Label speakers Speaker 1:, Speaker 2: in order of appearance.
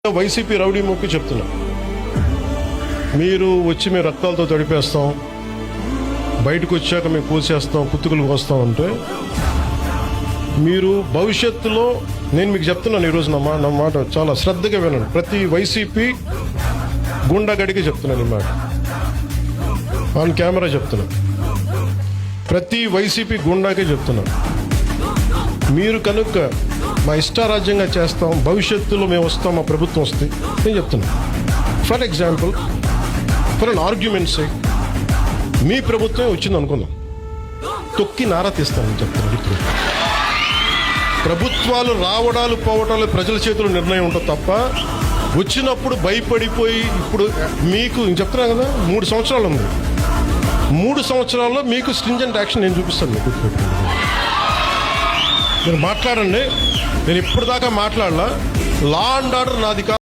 Speaker 1: YCP rowdy మొక్కి చెప్తున్నా, మీరు వచ్చి మేము రక్తాలతో తడిపేస్తాం, బయటకు వచ్చాక మేము కూల్చేస్తాం, కుత్తుకులు కోస్తాం అంటే మీరు భవిష్యత్తులో, నేను మీకు చెప్తున్నాను ఈరోజు నా మాట చాలా శ్రద్ధగా వినండి. ప్రతి వైసీపీ గుండాగడికి చెప్తున్నాను ఈ మాట, ఆన్ కెమెరా చెప్తున్నాను. ప్రతి వైసీపీ గుండాకే చెప్తున్నాను, మీరు కనుక మా ఇష్టారాజ్యంగా చేస్తాం, భవిష్యత్తులో మేము వస్తాం, మా ప్రభుత్వం వస్తే నేను చెప్తున్నాను. For example, for an argument sake మీ ప్రభుత్వమే వచ్చింది అనుకుందాం, తొక్కి నారా తీస్తానని చెప్తున్నాను. ఇప్పుడు ప్రభుత్వాలు రావడాలు పోవడాలు ప్రజల చేతుల్లో నిర్ణయం ఉంటుంది తప్ప వచ్చినప్పుడు భయపడిపోయి, ఇప్పుడు మీకు చెప్తున్నా కదా 3 సంవత్సరాలు ఉంది, 3 సంవత్సరాల్లో మీకు స్ట్రింజెంట్ యాక్షన్ నేను చూపిస్తాను. మీకు మీరు మాట్లాడండి, నేను ఇప్పటిదాకా మాట్లాడలా. లా అండ్ ఆర్డర్ నాది కాదు.